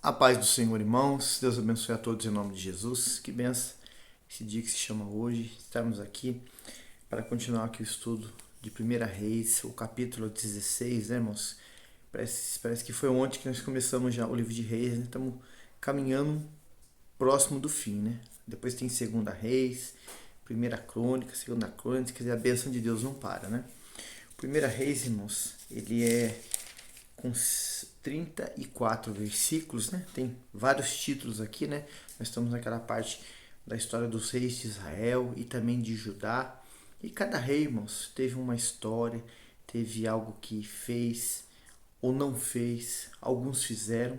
A paz do Senhor, irmãos. Deus abençoe a todos em nome de Jesus. Que benção esse dia que se chama hoje. Estamos aqui para continuar aqui o estudo de 1 Reis, o capítulo 16, né, irmãos? Parece que foi ontem que nós começamos já o livro de Reis, né? Estamos caminhando próximo do fim, né? Depois tem 2 Reis, 1 Crônica, 2 Crônica, quer dizer, a bênção de Deus não para, né? 1 Reis, irmãos, ele é com 34 versículos, né? Tem vários títulos aqui, né? Nós estamos naquela parte da história dos reis de Israel e também de Judá. E cada rei, irmãos, teve uma história, teve algo que fez ou não fez, alguns fizeram.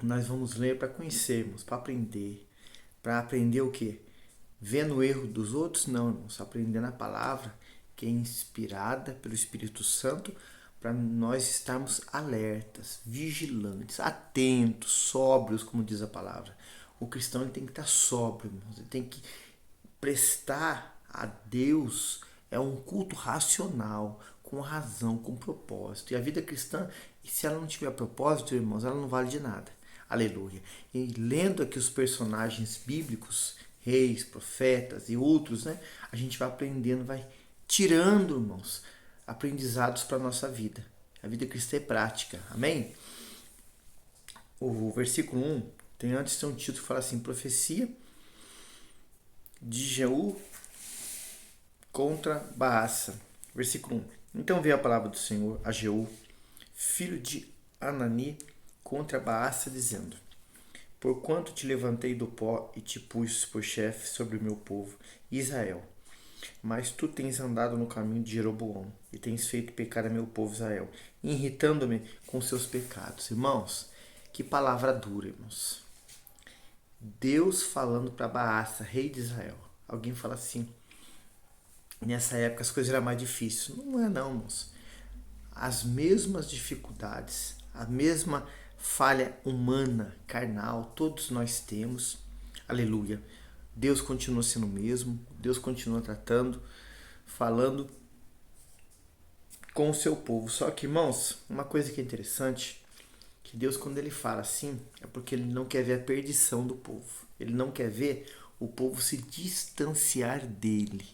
Nós vamos ler para conhecermos, para aprender. Para aprender o quê? Vendo o erro dos outros? Não, irmãos. Aprendendo a palavra que é inspirada pelo Espírito Santo para nós estarmos alertas, vigilantes, atentos, sóbrios, como diz a palavra. O cristão ele tem que estar sóbrio, irmãos. Ele tem que prestar a Deus um culto racional, com razão, com propósito. E a vida cristã, se ela não tiver propósito, irmãos, ela não vale de nada. Aleluia. E lendo aqui os personagens bíblicos, reis, profetas e outros, né? A gente vai aprendendo, vai tirando, irmãos, aprendizados para a nossa vida. A vida cristã é prática. Amém? O versículo 1 tem um título que fala assim: Profecia de Jeú contra Baasa. Versículo 1. Então veio a palavra do Senhor a Jeú, filho de Anani, contra Baasa, dizendo: Porquanto te levantei do pó e te pus por chefe sobre o meu povo, Israel. Mas tu tens andado no caminho de Jeroboão e tens feito pecar a meu povo Israel, irritando-me com seus pecados. Irmãos, que palavra dura, irmãos. Deus falando para Baasa, rei de Israel. Alguém fala assim: nessa época as coisas eram mais difíceis. Não é não, irmãos. As mesmas dificuldades, a mesma falha humana, carnal, todos nós temos. Aleluia. Deus continua sendo o mesmo, Deus continua tratando, falando com o seu povo. Só que, irmãos, uma coisa que é interessante, que Deus, quando ele fala assim, é porque ele não quer ver a perdição do povo. Ele não quer ver o povo se distanciar dele.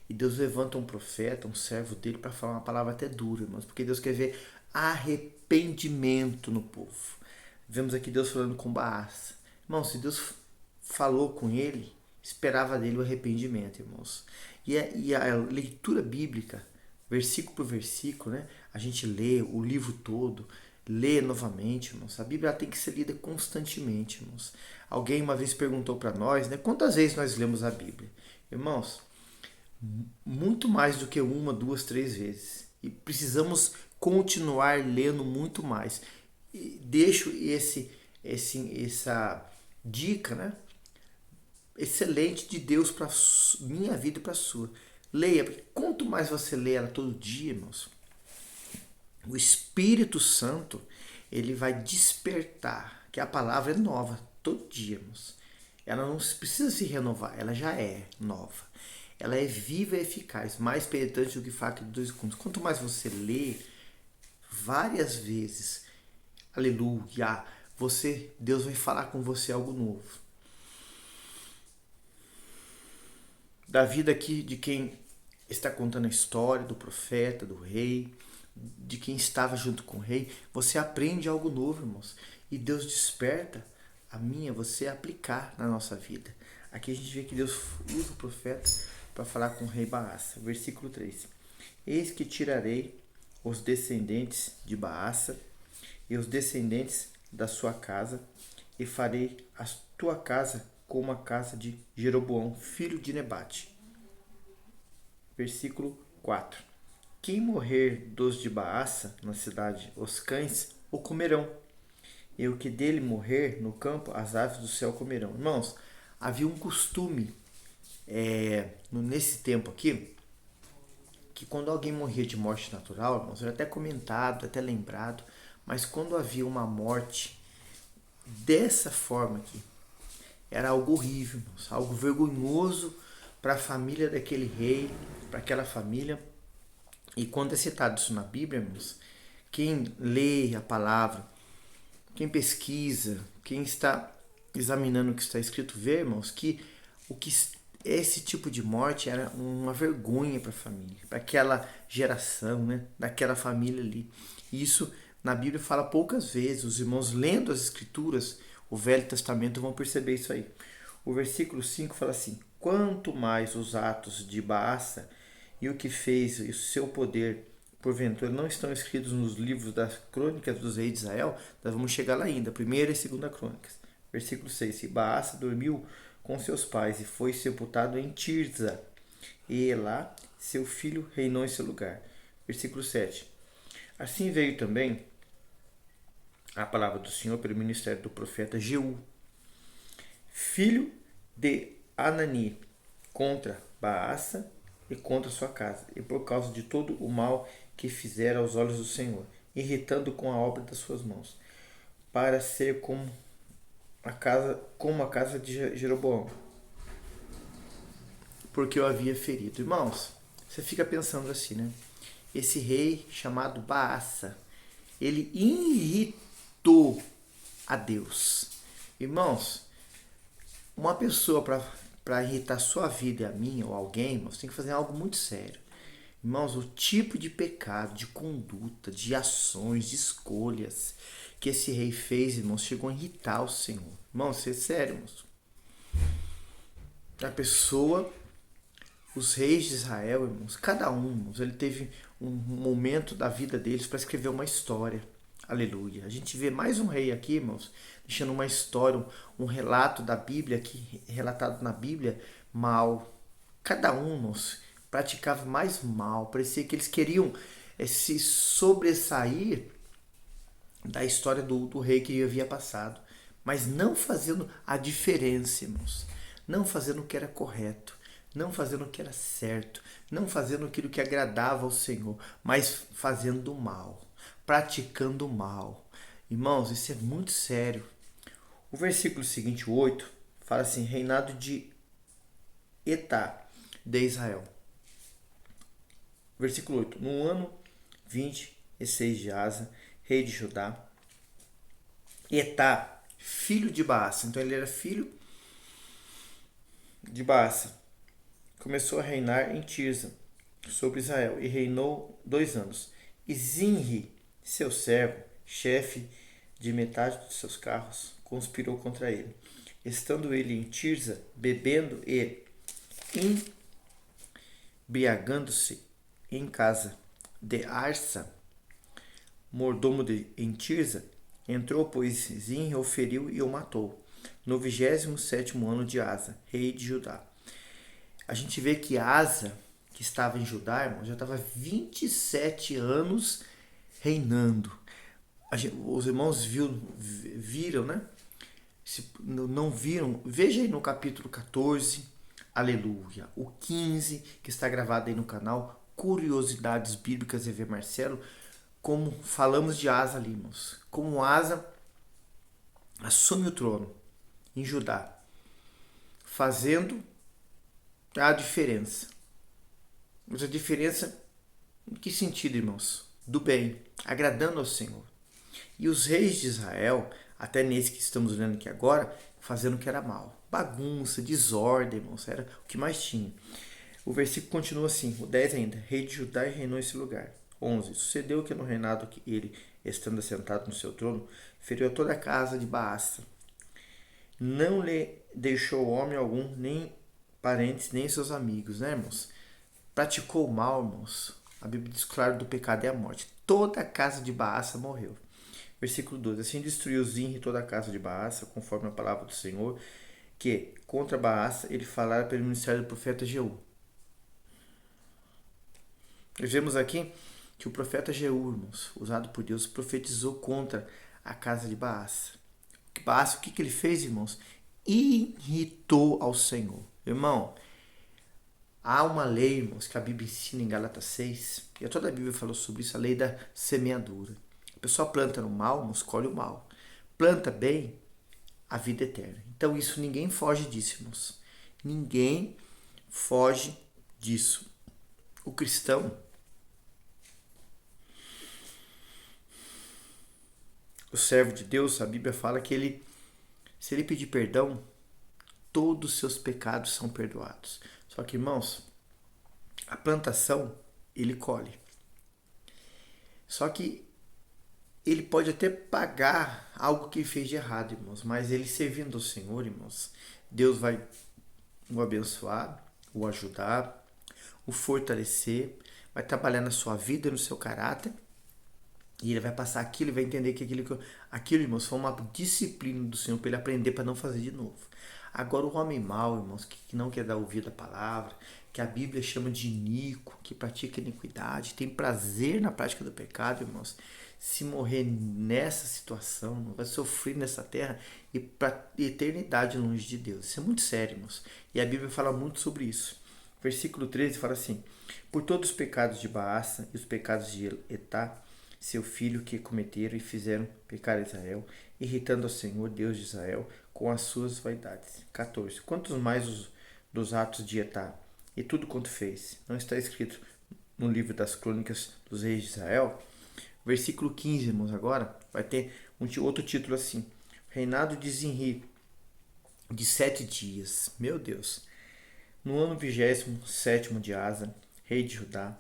E Deus levanta um profeta, um servo dele, para falar uma palavra até dura, irmãos, porque Deus quer ver arrependimento no povo. Vemos aqui Deus falando com Baasa. Irmãos, se Deus falou com ele, esperava dele o arrependimento, irmãos. E a leitura bíblica, versículo por versículo, né? A gente lê o livro todo, lê novamente, irmãos. A Bíblia tem que ser lida constantemente, irmãos. Alguém uma vez perguntou para nós, né? Quantas vezes nós lemos a Bíblia? Irmãos, muito mais do que uma, duas, três vezes. E precisamos continuar lendo muito mais. E deixo essa dica, né? Excelente de Deus para minha vida e para a sua. Leia, porque quanto mais você lê ela todo dia, irmãos, o Espírito Santo ele vai despertar, que a palavra é nova todo dia, irmãos. Ela não precisa se renovar, ela já é nova. Ela é viva e eficaz, mais penetrante do que faca de dois gumes. Quanto mais você lê várias vezes, aleluia, Deus vai falar com você algo novo. Da vida aqui de quem está contando a história do profeta, do rei, de quem estava junto com o rei, você aprende algo novo, irmãos. E Deus desperta a minha, você aplicar na nossa vida. Aqui a gente vê que Deus usa o profeta para falar com o rei Baasa. Versículo 3. Eis que tirarei os descendentes de Baasa e os descendentes da sua casa, e farei a tua casa como a casa de Jeroboão, filho de Nebate. Versículo 4. Quem morrer dos de Baasa na cidade, os cães o comerão, e o que dele morrer no campo, as aves do céu comerão. Irmãos, havia um costume nesse tempo aqui, que quando alguém morria de morte natural, irmãos, era até comentado, até lembrado, mas quando havia uma morte dessa forma aqui, era algo horrível, irmãos, algo vergonhoso para a família daquele rei, para aquela família. E quando é citado isso na Bíblia, irmãos, quem lê a palavra quem pesquisa, quem está examinando o que está escrito, vê, irmãos, que esse tipo de morte era uma vergonha para a família, para aquela geração, né, daquela família ali. E isso na Bíblia fala poucas vezes. Os irmãos lendo as escrituras, o Velho Testamento, vão perceber isso aí. O versículo 5 fala assim: quanto mais os atos de Baasa e o que fez e o seu poder, porventura, não estão escritos nos livros das crônicas dos reis de Israel. Nós vamos chegar lá ainda, primeira e segunda crônicas. Versículo 6: e Baasa dormiu com seus pais e foi sepultado em Tirza, e lá seu filho reinou em seu lugar. Versículo 7: assim veio também a palavra do Senhor pelo ministério do profeta Jeú, filho de Anani, contra Baasa e contra sua casa, e por causa de todo o mal que fizera aos olhos do Senhor, irritando com a obra das suas mãos, para ser como a casa de Jeroboão, porque eu havia ferido. Irmãos, você fica pensando assim, né? Esse rei chamado Baasa, ele irritou a Deus. Irmãos, uma pessoa para irritar sua vida e a minha ou alguém, irmãos, tem que fazer algo muito sério. Irmãos, o tipo de pecado, de conduta, de ações, de escolhas que esse rei fez, irmãos, chegou a irritar o Senhor. Irmãos, isso é sério, irmãos. A pessoa, os reis de Israel, irmãos, cada um, irmãos, ele teve um momento da vida deles para escrever uma história. Aleluia. A gente vê mais um rei aqui, irmãos, deixando uma história, um relato da Bíblia aqui, relatado na Bíblia, mal. Cada um, irmãos, praticava mais mal. Parecia que eles queriam se sobressair da história do rei que havia passado, mas não fazendo a diferença, irmãos. Não fazendo o que era correto, não fazendo o que era certo, não fazendo aquilo que agradava ao Senhor, mas fazendo o mal, praticando o mal. Irmãos, isso é muito sério. O versículo seguinte, o 8, fala assim: reinado de Etá de Israel. Versículo 8: no ano 26 de Asa, rei de Judá, Etá, filho de Baasa, então ele era filho de Baasa, começou a reinar em Tirza sobre Israel e reinou 2 anos. E Zinri, seu servo, chefe de metade dos seus carros, conspirou contra ele. Estando ele em Tirza, bebendo e embriagando-se em casa de Arsa, mordomo em Tirza, entrou, pois, Zinri o feriu e o matou, no 27º ano de Asa, rei de Judá. A gente vê que Asa, que estava em Judá, irmão, já estava 27 anos reinando. Os irmãos viram, né? Se não viram, veja aí no capítulo 14, aleluia. O 15, que está gravado aí no canal, Curiosidades Bíblicas EV Marcelo, como falamos de Asa ali, irmãos. Como Asa assume o trono em Judá, fazendo a diferença. Mas a diferença, em que sentido, irmãos? Do bem, agradando ao Senhor. E os reis de Israel, até nesse que estamos olhando aqui agora, fazendo o que era mal. Bagunça, desordem, irmãos, era o que mais tinha. O versículo continua assim, o 10 ainda. Rei de Judá e reinou esse lugar. 11. Sucedeu que no reinado que ele, estando assentado no seu trono, feriu toda a casa de Baasa. Não lhe deixou homem algum, nem parentes, nem seus amigos, né, irmãos? Praticou o mal, irmãos. A Bíblia diz claro, do pecado é a morte. Toda a casa de Baasa morreu. Versículo 12. Assim destruiu Zinri toda a casa de Baasa, conforme a palavra do Senhor, que contra Baasa ele falara pelo ministério do profeta Jeú. Vemos aqui que o profeta Jeú, irmãos, usado por Deus, profetizou contra a casa de Baasa. Baasa, o que ele fez, irmãos? Irritou ao Senhor. Irmão, há uma lei, irmãos, que a Bíblia ensina em Gálatas 6, e toda a Bíblia falou sobre isso, a lei da semeadura. A pessoa planta no mal, irmãos, colhe o mal. Planta bem, a vida eterna. Então isso, ninguém foge disso, irmãos. Ninguém foge disso. O cristão, o servo de Deus, a Bíblia fala que ele, se ele pedir perdão, todos os seus pecados são perdoados. Só que, irmãos, a plantação, ele colhe. Só que ele pode até pagar algo que ele fez de errado, irmãos, mas ele servindo ao Senhor, irmãos, Deus vai o abençoar, o ajudar, o fortalecer, vai trabalhar na sua vida, no seu caráter, e ele vai passar aquilo e vai entender que aquilo, irmãos, foi uma disciplina do Senhor para ele aprender para não fazer de novo. Agora o homem mau, irmãos, que não quer dar ouvido à palavra, que a Bíblia chama de iníquo, que pratica iniquidade, tem prazer na prática do pecado, irmãos, se morrer nessa situação, vai sofrer nessa terra e para eternidade longe de Deus. Isso é muito sério, irmãos. E a Bíblia fala muito sobre isso. Versículo 13 fala assim: por todos os pecados de Baasa e os pecados de Etá, seu filho, que cometeram e fizeram pecar Israel, irritando ao Senhor, Deus de Israel, com as suas vaidades. 14. Quantos mais dos atos de Etá e tudo quanto fez, não está escrito no livro das crônicas dos reis de Israel? Versículo 15, irmãos, agora vai ter outro título assim: reinado de Zinri, de 7 dias. Meu Deus. No ano 27º de Asa, rei de Judá,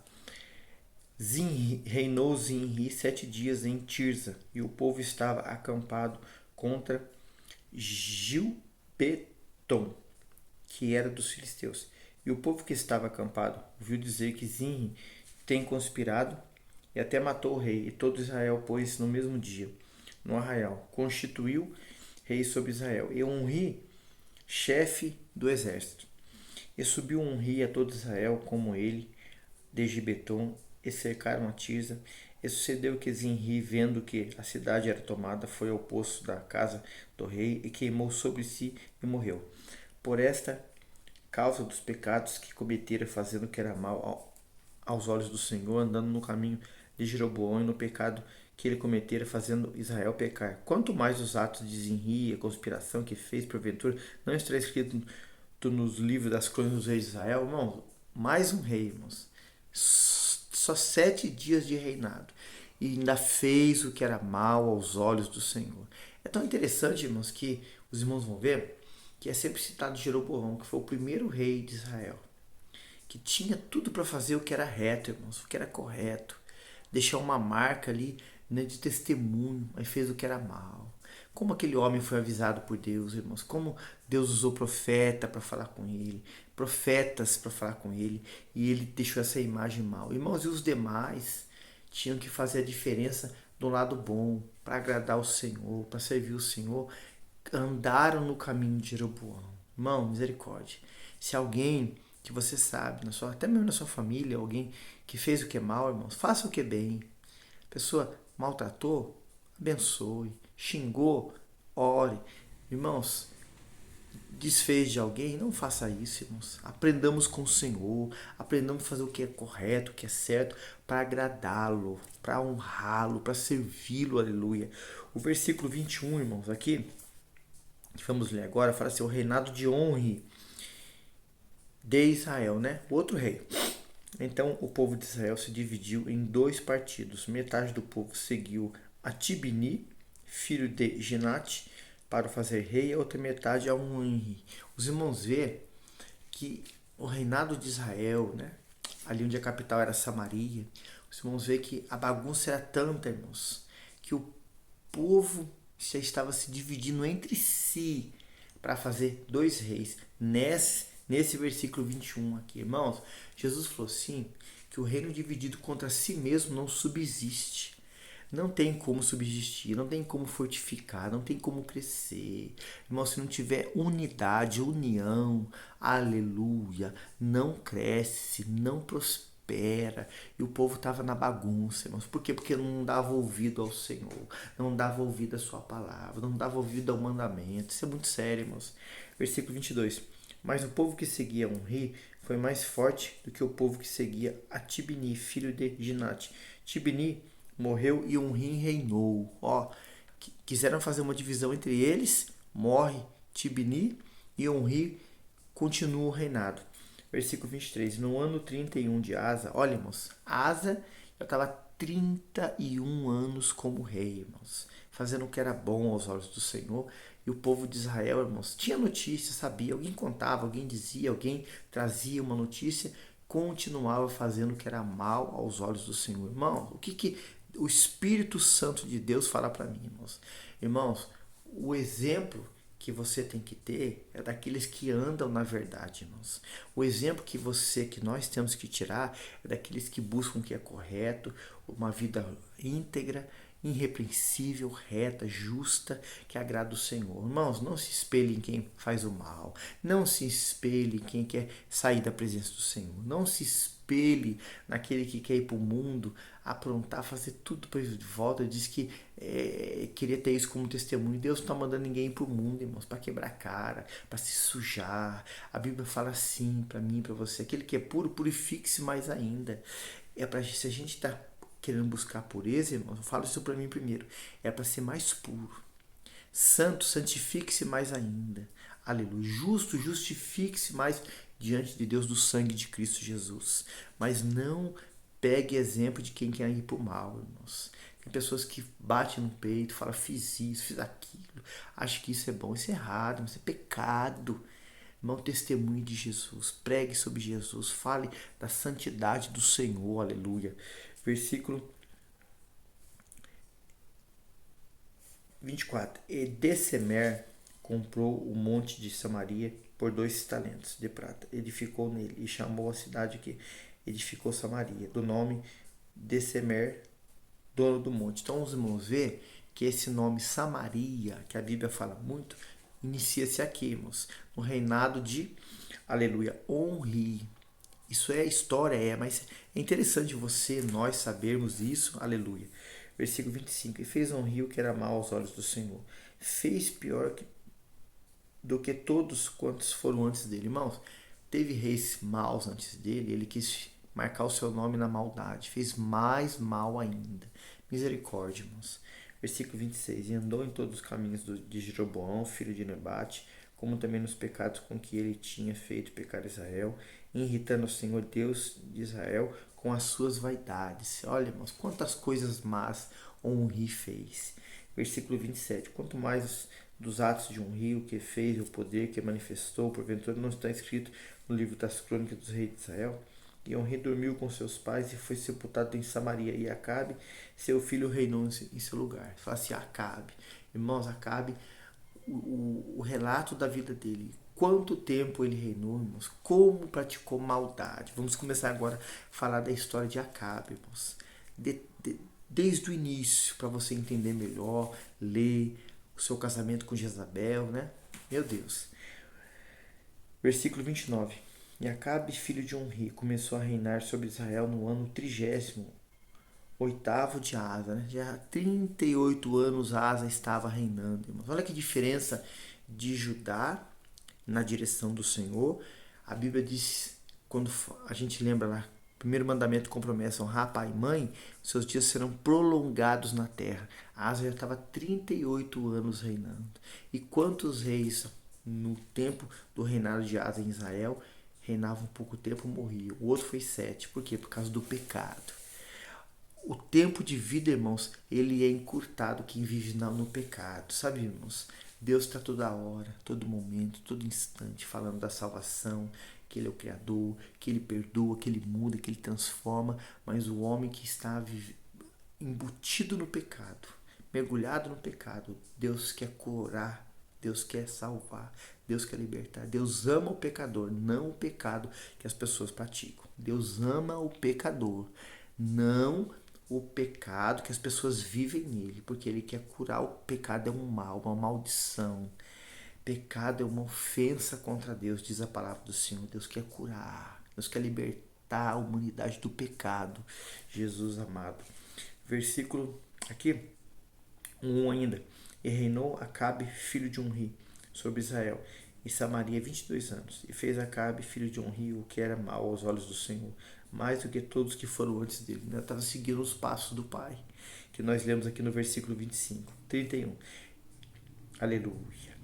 reinou Zinri 7 dias em Tirza, e o povo estava acampado contra Gilbeton, que era dos filisteus. E o povo que estava acampado ouviu dizer que Zinri tem conspirado e até matou o rei, e todo Israel pôs no mesmo dia, no arraial, constituiu rei sobre Israel, e Onri, chefe do exército. E subiu Onri a todo Israel, como ele, de Gibeton, e cercaram a Tirza. E sucedeu que Zinri, vendo que a cidade era tomada, foi ao poço da casa do rei, e queimou sobre si, e morreu. Por esta causa dos pecados que cometera, fazendo o que era mal aos olhos do Senhor, andando no caminho de Jeroboão e no pecado que ele cometera, fazendo Israel pecar. Quanto mais os atos de Zinri, a conspiração que fez, porventura, não está escrito nos livros das crônicas dos reis de Israel? Irmãos, mais um rei, irmãos. Só 7 dias de reinado. E ainda fez o que era mal aos olhos do Senhor. É tão interessante, irmãos, que os irmãos vão ver que é sempre citado Jeroboão, que foi o primeiro rei de Israel, que tinha tudo para fazer o que era reto, irmãos, o que era correto, deixar uma marca ali, né, de testemunho, mas fez o que era mal. Como aquele homem foi avisado por Deus, irmãos, como Deus usou profeta para falar com ele, profetas para falar com ele, e ele deixou essa imagem mal. Irmãos, e os demais tinham que fazer a diferença do lado bom, para agradar o Senhor, para servir o Senhor, andaram no caminho de Jeroboão. Irmão, misericórdia. Se alguém que você sabe, até mesmo na sua família, alguém que fez o que é mal, irmãos, faça o que é bem. A pessoa maltratou, abençoe. Xingou, ore. Irmãos, desfez de alguém, não faça isso, irmãos. Aprendamos com o Senhor, aprendamos a fazer o que é correto, o que é certo, para agradá-lo, para honrá-lo, para servi-lo, aleluia. O versículo 21, irmãos, aqui, que vamos ler agora, fala assim: o reinado de Onri de Israel, né? O outro rei. Então o povo de Israel se dividiu em 2 partidos. Metade do povo seguiu a Tibni, filho de Ginate, para o fazer rei, a outra metade a Onri. Os irmãos vê que o reinado de Israel, né? Ali onde a capital era Samaria, os irmãos vê que a bagunça era tanta, irmãos, que o povo já estava se dividindo entre si para fazer 2 reis. Nesse versículo 21 aqui, irmãos, Jesus falou assim, que o reino dividido contra si mesmo não subsiste. Não tem como subsistir, não tem como fortificar, não tem como crescer. Irmão, se não tiver unidade, união, aleluia, não cresce, não prospera. E o povo estava na bagunça, irmãos. Por quê? Porque não dava ouvido ao Senhor, não dava ouvido à sua palavra, não dava ouvido ao mandamento. Isso é muito sério, irmãos. Versículo 22. Mas o povo que seguia Onri foi mais forte do que o povo que seguia a Tibni, filho de Ginate. Tibni morreu e Onri reinou. Quiseram fazer uma divisão entre eles, morre Tibni e Onri continua o reinado. Versículo 23. No ano 31 de Asa, olha, irmãos, Asa já estava 31 anos como rei, irmãos, fazendo o que era bom aos olhos do Senhor. E o povo de Israel, irmãos, tinha notícia, sabia, alguém contava, alguém dizia, alguém trazia uma notícia, continuava fazendo o que era mal aos olhos do Senhor. Irmão, o que o Espírito Santo de Deus fala para mim, irmãos? Irmãos, o exemplo que você tem que ter é daqueles que andam na verdade, irmãos. O exemplo que nós temos que tirar é daqueles que buscam o que é correto, uma vida íntegra, irrepreensível, reta, justa, que agrada o Senhor. Irmãos, não se espelhe em quem faz o mal. Não se espelhe em quem quer sair da presença do Senhor. Não se espelhe naquele que quer ir para o mundo, aprontar, fazer tudo para ir de volta. Diz que queria ter isso como testemunho. Deus não está mandando ninguém ir para o mundo, irmãos, para quebrar a cara, para se sujar. A Bíblia fala assim para mim, para você. Aquele que é puro, purifique-se mais ainda. Se a gente está querendo buscar pureza, irmãos, fala isso para mim primeiro. É para ser mais puro. Santo, santifique-se mais ainda. Aleluia. Justo, justifique-se mais diante de Deus do sangue de Cristo Jesus. Mas não pegue exemplo de quem quer ir para o mal, irmãos. Tem pessoas que batem no peito, falam, fiz isso, fiz aquilo, acho que isso é bom, isso é errado, isso é pecado. Irmão, testemunhe de Jesus, pregue sobre Jesus, fale da santidade do Senhor, aleluia. Versículo 24. E Desemer comprou o monte de Samaria por 2 talentos de prata. Edificou nele e chamou a cidade que edificou Samaria, do nome Desemer, dono do monte. Então os irmãos vê que esse nome Samaria, que a Bíblia fala muito, inicia-se aqui, irmãos, no reinado de, aleluia, Onri. Isso é história, mas é interessante nós sabermos isso, aleluia. Versículo 25. E fez Onri o que era mal aos olhos do Senhor. Fez pior do que todos quantos foram antes dele. Irmãos, teve reis maus antes dele, ele quis marcar o seu nome na maldade. Fez mais mal ainda. Misericórdia, irmãos. Versículo 26. E andou em todos os caminhos de Jeroboão, filho de Nebate, como também nos pecados com que ele tinha feito pecar Israel, irritando o Senhor Deus de Israel com as suas vaidades. Olha, irmãos, quantas coisas más Onri fez. Versículo 27. Quanto mais dos atos de Onri, o que fez, o poder que manifestou, porventura não está escrito no livro das crônicas dos reis de Israel? E Onri dormiu com seus pais e foi sepultado em Samaria. E Acabe, seu filho, reinou em seu lugar. Fala assim, Acabe. Irmãos, Acabe, o relato da vida dele. Quanto tempo ele reinou, irmãos? Como praticou maldade? Vamos começar agora a falar da história de Acabe, irmãos. Desde o início, para você entender melhor, ler o seu casamento com Jezabel, né? Meu Deus. Versículo 29. E Acabe, filho de Onri, começou a reinar sobre Israel no ano 38º de Asa, né? Já há 38 anos Asa estava reinando, irmãos. Olha que diferença de Judá na direção do Senhor. A Bíblia diz, quando a gente lembra lá, primeiro mandamento com promessa, honrar pai e mãe, seus dias serão prolongados na terra. Asa já estava 38 anos reinando. E quantos reis no tempo do reinado de Asa em Israel reinavam pouco tempo e morriam? O outro foi 7. Por quê? Por causa do pecado. O tempo de vida, irmãos, ele é encurtado quem vive no pecado. Sabe, irmãos? Deus está toda hora, todo momento, todo instante falando da salvação, que Ele é o Criador, que Ele perdoa, que Ele muda, que Ele transforma. Mas o homem que está embutido no pecado, mergulhado no pecado, Deus quer curar, Deus quer salvar, Deus quer libertar. Deus ama o pecador, não o pecado que as pessoas praticam. Deus ama o pecador, não o pecado que as pessoas vivem nele, porque ele quer curar. O pecado é um mal, uma maldição. Pecado é uma ofensa contra Deus, diz a palavra do Senhor. Deus quer curar, Deus quer libertar a humanidade do pecado. Jesus amado. Versículo aqui, 1 ainda. E reinou Acabe, filho de Onri, sobre Israel e Samaria 22 anos. E fez Acabe, filho de Onri, o que era mal aos olhos do Senhor, mais do que todos que foram antes dele. Ele estava seguindo os passos do pai, que nós lemos aqui no versículo 25, 31. Aleluia.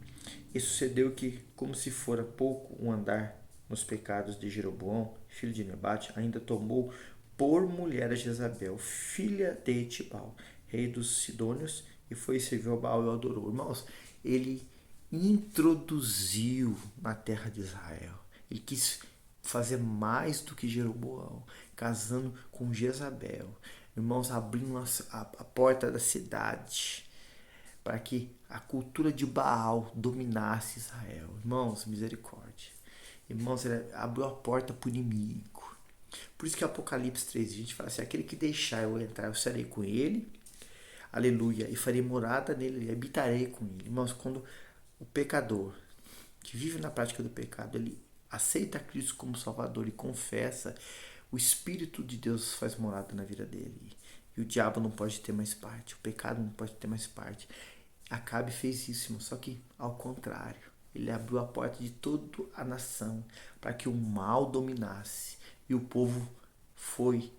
E sucedeu que, como se fora pouco um andar nos pecados de Jeroboão, filho de Nebate, ainda tomou por mulher a Jezabel, filha de Etibal, rei dos Sidônios, e foi servir ao Baal e o adorou. Irmãos, ele introduziu na terra de Israel. Ele quis fazer mais do que Jeroboão, casando com Jezabel. Irmãos, abrindo a porta da cidade para que a cultura de Baal dominasse Israel. Irmãos, misericórdia. Irmãos, ele abriu a porta para o inimigo. Por isso que Apocalipse 3, a gente fala assim, aquele que deixar eu entrar, eu serei com ele, aleluia, e farei morada nele, e habitarei com ele. Irmãos, quando o pecador que vive na prática do pecado, ele aceita Cristo como Salvador e confessa, o Espírito de Deus faz morada na vida dele. E o diabo não pode ter mais parte, o pecado não pode ter mais parte. Acabe fez isso, irmão, só que ao contrário. Ele abriu a porta de toda a nação para que o mal dominasse. E o povo foi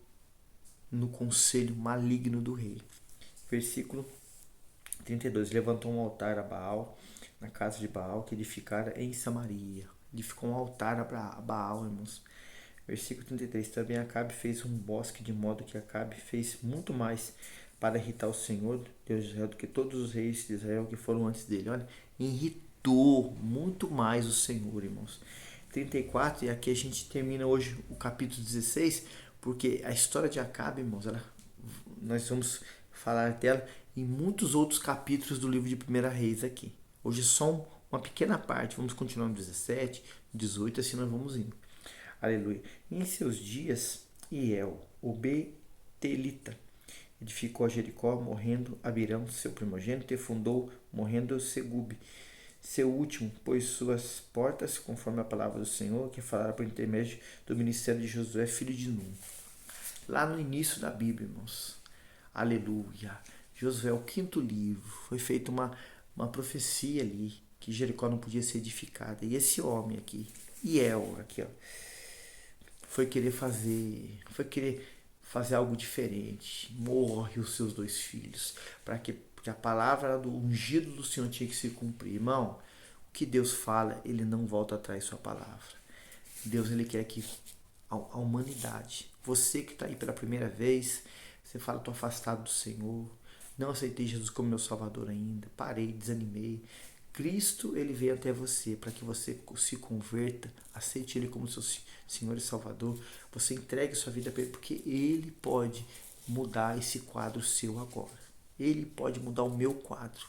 no conselho maligno do rei. Versículo 32. Levantou um altar a Baal, na casa de Baal, que edificara em Samaria. Edificou um altar a Baal, irmãos. Versículo 33. Também Acabe fez um bosque, de modo que Acabe fez muito mais para irritar o Senhor, Deus de Israel, do que todos os reis de Israel que foram antes dele. Olha, irritou muito mais o Senhor, irmãos. 34, e aqui a gente termina hoje o capítulo 16, porque a história de Acabe, irmãos, nós vamos falar dela em muitos outros capítulos do livro de 1 Reis aqui. Hoje é só uma pequena parte, vamos continuar no 17, 18, assim nós vamos indo. Aleluia. E em seus dias, Iel, o Betelita, edificou a Jericó, morrendo Abirão, seu primogênito, e fundou, morrendo Segube, seu último, pôs suas portas, conforme a palavra do Senhor, que falara por intermédio do ministério de Josué, filho de Nun. Lá no início da Bíblia, irmãos, aleluia, Josué, o 5º livro, foi feita uma profecia ali, que Jericó não podia ser edificada. E esse homem aqui, Iel, aqui, ó, foi querer fazer algo diferente. Morre os seus 2 filhos. Porque a palavra do ungido do Senhor tinha que se cumprir. Irmão, o que Deus fala, ele não volta atrás de sua palavra. Deus, ele quer que a humanidade, você que está aí pela primeira vez, você fala, estou afastado do Senhor, não aceitei Jesus como meu Salvador ainda, parei, desanimei. Cristo, ele veio até você para que você se converta, aceite ele como seu Senhor e Salvador, você entregue sua vida para ele, porque ele pode mudar esse quadro seu agora. Ele pode mudar o meu quadro,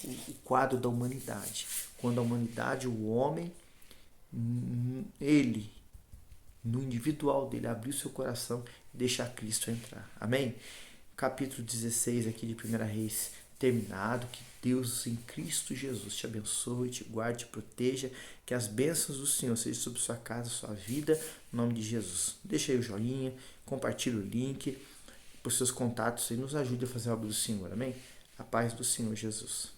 o quadro da humanidade. Quando a humanidade, o homem, ele, no individual dele, abrir o seu coração e deixar Cristo entrar. Amém? Capítulo 16 aqui de 1 Reis terminado. Que Deus em Cristo Jesus te abençoe, te guarde, te proteja, que as bênçãos do Senhor sejam sobre sua casa, sua vida, em nome de Jesus. Deixa aí o joinha, compartilha o link para os seus contatos e nos ajude a fazer a obra do Senhor, amém? A paz do Senhor Jesus.